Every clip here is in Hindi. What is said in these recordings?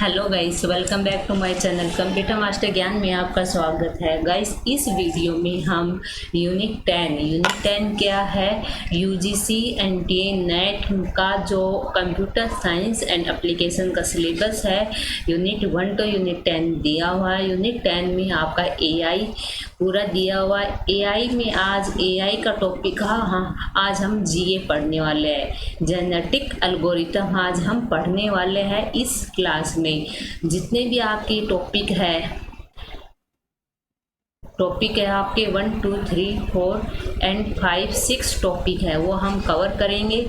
Hello guys, welcome back to my channel computer master Gyan में आपका स्वागत है। गाइस, इस वीडियो में हम यूनिट 10 क्या है, यूजीसी एनटीए नेट का जो कंप्यूटर साइंस एंड एप्लीकेशन का सिलेबस है, यूनिट 1 तो यूनिट 10 दिया हुआ है। यूनिट 10 में आपका एआई पूरा दिया हुआ है। एआई में आज एआई का टॉपिक है। हाँ, आज हम जीए पढ़ने वाले हैं, जेनेटिक एल्गोरिथम आज हम पढ़ने वाले हैं इस क्लास में। जितने भी आपके टॉपिक है आपके 1 2 3 4 एंड 5 6 टॉपिक है, वो हम कवर करेंगे।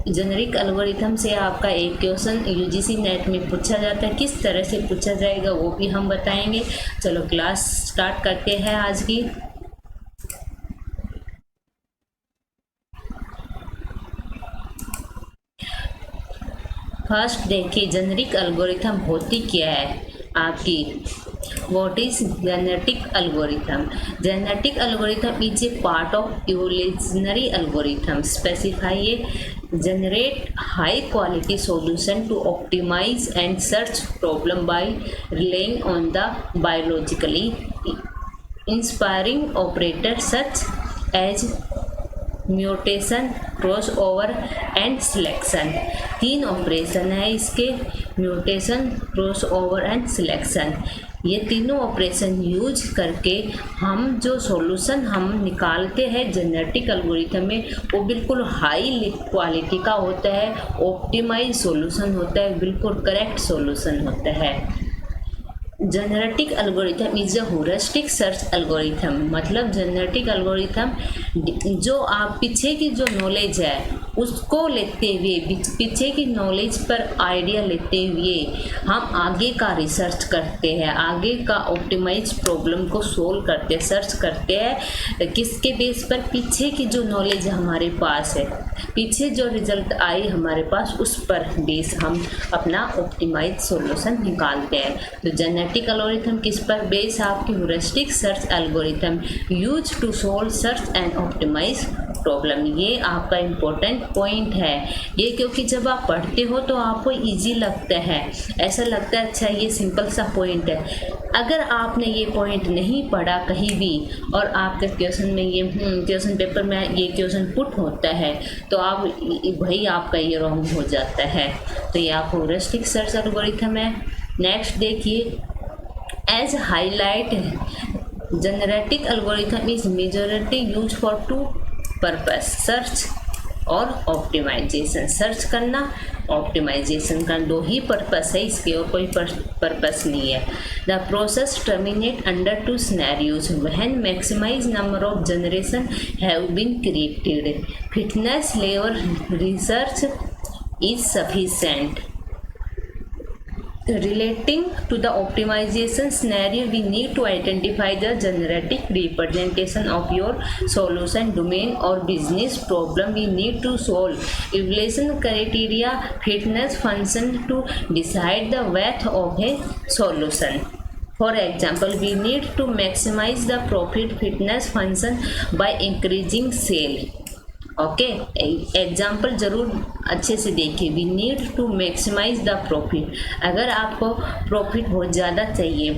जेनेरिक एल्गोरिथम से आपका एक क्वेश्चन यूजीसी नेट में पूछा जाता है, किस तरह से पूछा जाएगा वो भी हम बताएंगे। चलो क्लास स्टार्ट करते हैं आज की। फर्स्ट देखिए, जेनेरिक एल्गोरिथम होती क्या है आपकी। What is genetic algorithm? Genetic algorithm is a part of evolutionary algorithm specify generate high quality solution to optimize and search problem by relying on the biologically inspiring operators such as mutation, cross over and selection. 3 operation है इसके, mutation, cross over and selection. ये तीनों ऑपरेशन यूज करके हम जो सॉल्यूशन हम निकालते हैं जेनेटिक एल्गोरिथम में, वो बिल्कुल हाई क्वालिटी का होता है, ऑप्टिमाइज सॉल्यूशन होता है, बिल्कुल करेक्ट सॉल्यूशन होता है। Genetic algorithm is a heuristic search algorithm. मतलब जेनेटिक एल्गोरिथम जो आप पीछे की जो नॉलेज है उसको लेते हुए, पीछे की नॉलेज पर आइडिया लेते हुए हम आगे का रिसर्च करते हैं, आगे का ऑप्टिमाइज प्रॉब्लम को सोल्व करते, सर्च करते हैं। किसके बेस पर? पीछे की जो नॉलेज हमारे पास है, पीछे जो रिजल्ट आई हमारे पास, उस पर बेस हम अपना ऑप्टिमाइज सॉल्यूशन निकालते हैं। तो जेनेटिक एल्गोरिथम किस पर बेस? आपकी heuristic search algorithm use to solve search and optimise problem. ये आपका इम्पोर्टेंट पॉइंट है ये, क्योंकि जब आप पढ़ते हो तो आपको इजी लगता है, ऐसा लगता है अच्छा ये सिंपल सा पॉइंट है। अगर आपने ये पॉइंट नहीं पढ़ा कहीं भी और आपके क्वेश्चन में ये क्वेश्चन पेपर में ये क्वेश्चन पुट होता है तो आप वही आपका ये रॉन्ग हो जाता है। तो ये आपको ह्यूरिस्टिक सर्च एल्गोरिथम है। नेक्स्ट देखिए, as highlight genetic algorithm is majority use for 2 purpose, search और ऑप्टिमाइजेशन। सर्च करना, ऑप्टिमाइजेशन का 2 ही पर्पस है इसके, और कोई पर्पस नहीं है। The process terminate under 2 scenarios when maximise number of generation have been created. Fitness level research is sufficient. Relating to the optimization scenario, we need to identify the genetic representation of your solution domain or business problem we need to solve. Evaluation criteria, fitness function to decide the worth of a solution. For example, we need to maximize the profit fitness function by increasing sale. Okay, example जरूर अच्छे से देखिए। We need to maximise the profit. अगर आपको प्रॉफिट बहुत ज़्यादा चाहिए,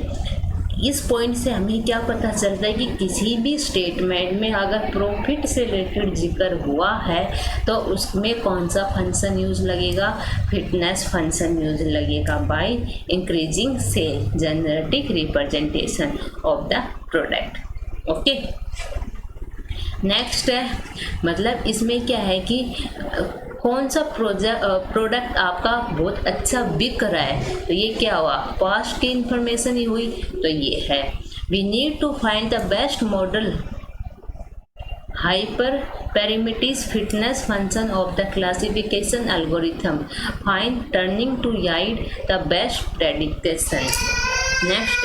इस पॉइंट से हमें क्या पता चलता है कि किसी भी स्टेटमेंट में अगर प्रॉफिट से रिलेटेड जिक्र हुआ है तो उसमें कौन सा फंक्शन यूज लगेगा? फिटनेस फंक्शन यूज लगेगा by increasing sale, genetic representation of the product. Okay, next है, मतलब इसमें क्या है कि कौन सा प्रोडक्ट आपका बहुत अच्छा बिक रहा है, तो ये क्या हुआ? पास्ट की इंफॉर्मेशन ही हुई, तो ये है we need to find the best model hyper parameters fitness function of the classification algorithm find turning to yield the best prediction. Next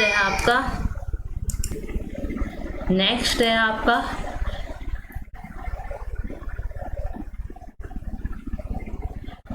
है आपका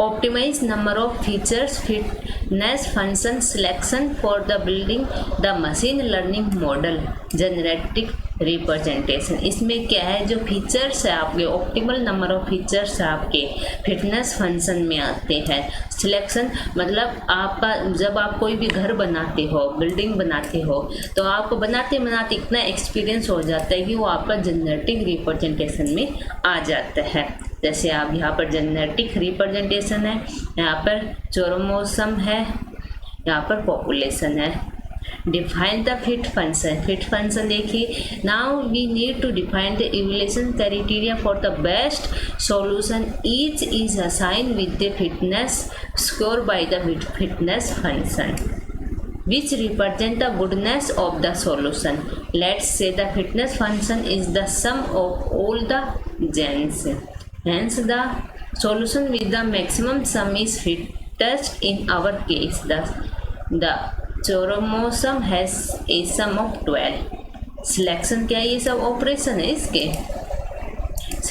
optimize number of features, fitness function selection for the building the machine learning model, generative representation. इसमें क्या है, जो फीचर्स है आपके, ऑप्टिमल नंबर ऑफ फीचर्स आपके फिटनेस फंक्शन में आते हैं। सिलेक्शन मतलब आपका, जब आप कोई भी घर बनाते हो, बिल्डिंग बनाते हो, तो आपको बनाते बनाते इतना एक्सपीरियंस हो जाता है कि वो आपका जेनेटिक रिप्रेजेंटेशन में आ जाता है। जैसे आप यहाँ पर जेनेटिक रिप्रेजेंटेशन है, यहाँ पर क्रोमोसोम है, यहाँ पर पॉपुलेशन है। Define the fit function. Fit function देखिए, now we need to define the evaluation criteria for the best solution. Each is assign with the fitness score by the fitness function which represent the goodness of the solution. Let's say the fitness function is the sum of all the genes. Hence, the solution with the maximum sum is fittest in our case. The chromosome has a sum of 12. Selection क्या है, ये सब ऑपरेशन है इसके।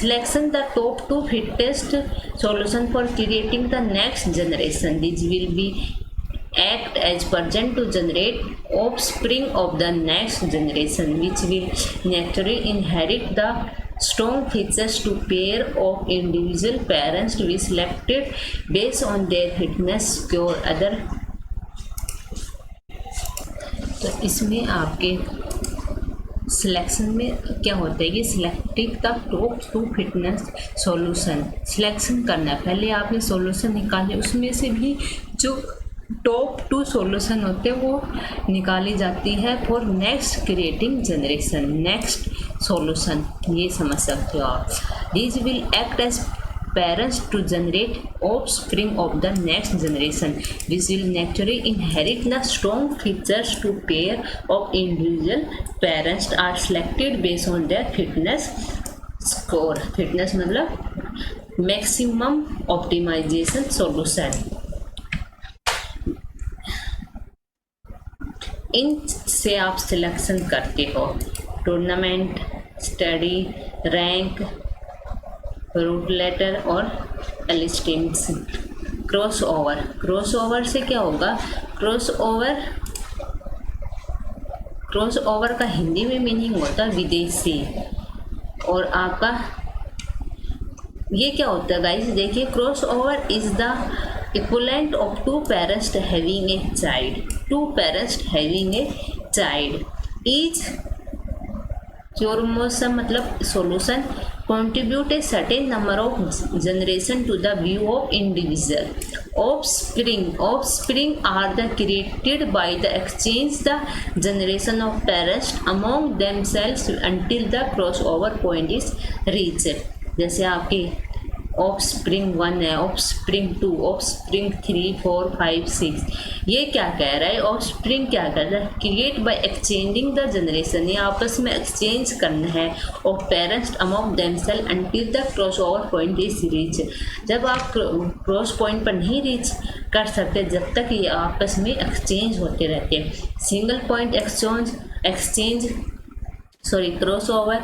Selection the top 2 fittest solution for creating the next generation. These will be act as agent to generate offspring of the next generation, which will naturally inherit the strong features to pair of individual parents to be selected based on their fitness score other। तो इसमें आपके सिलेक्शन में क्या होता है कि selective the top 2 fitness solution. Selection करना है, पहले आपने सॉल्यूशन निकाले, उसमें से भी जो टॉप 2 सॉल्यूशन होते हैं वो निकाली जाती है for next creating generation. Next solution ये समझ सकते हो आप। This will act as parents to generate offspring of the next generation. This will naturally inherit the strong features to pair of individual parents are selected based on their fitness score. Fitness मतलब मैक्सिमम ऑप्टिमाइजेशन सॉल्यूशन। इन से आप सिलेक्शन करते हो टूर्नामेंट, स्टडी, रैंक, रूट लेटर और एलिस्टिंग्स। Cross over. क्रॉस ओवर से क्या होगा, क्रॉस ओवर का हिंदी में मीनिंग होता है विदेशी। और आपका ये क्या होता है गाइस, देखिए, cross over is the equivalent of 2 parents having a child. 2 parents having a child. Each chromosome मतलब solution contribute a certain number of generation to the view of individual. Offspring are the created by the exchange the generation of parents among themselves until the crossover point is reached. जैसे आपके ऑफस्प्रिंग 1 है, ऑफस्प्रिंग 2, ऑफस्प्रिंग 3, 4, 5, 6। ये क्या कह रहा है, ऑफस्प्रिंग क्या कर रहा है, create by exchanging the generation. ये आपस में एक्सचेंज करना है of parents among themselves until the crossover point is reach. जब आप क्रॉस पॉइंट पर नहीं रीच कर सकते, जब तक ये आपस में एक्सचेंज होते रहते हैं। Single point exchange crossover.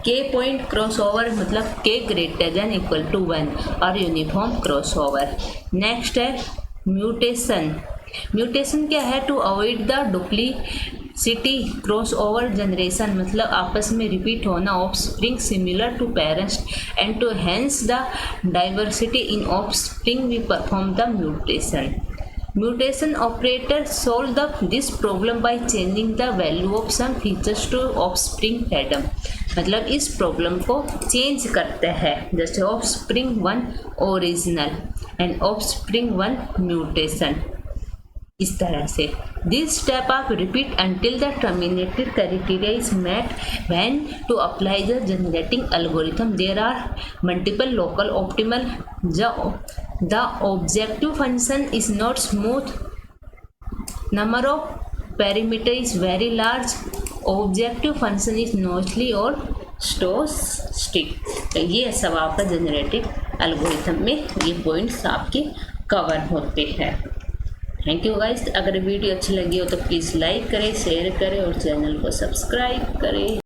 K point crossover मतलब K greater than equal to 1 और यूनिफॉर्म क्रॉसओवर। नेक्स्ट है म्यूटेशन। म्यूटेशन क्या है, to avoid the duplicity crossover generation मतलब आपस में रिपीट होना offspring similar to parents and to hence the diversity in offspring we perform the mutation. Mutation operators solve this problem by changing the value of some features to offspring random। मतलब इस प्रॉब्लम को चेंज करते हैं, जैसे offspring 1 original and offspring 1 mutation. इस तरह से दिस स्टेप आप repeat until the terminated criteria is met when to apply the generating algorithm there are multiple local optimal। The objective function is not smooth, number of parameter is very large, objective function is noisy और stochastic। तो ये सब आपका जनरेटिव एल्गोरिथम में ये पॉइंट्स आपके कवर होते हैं। Thank you guys. अगर वीडियो अच्छी लगी हो तो प्लीज़ लाइक करें, शेयर करें और चैनल को सब्सक्राइब करें।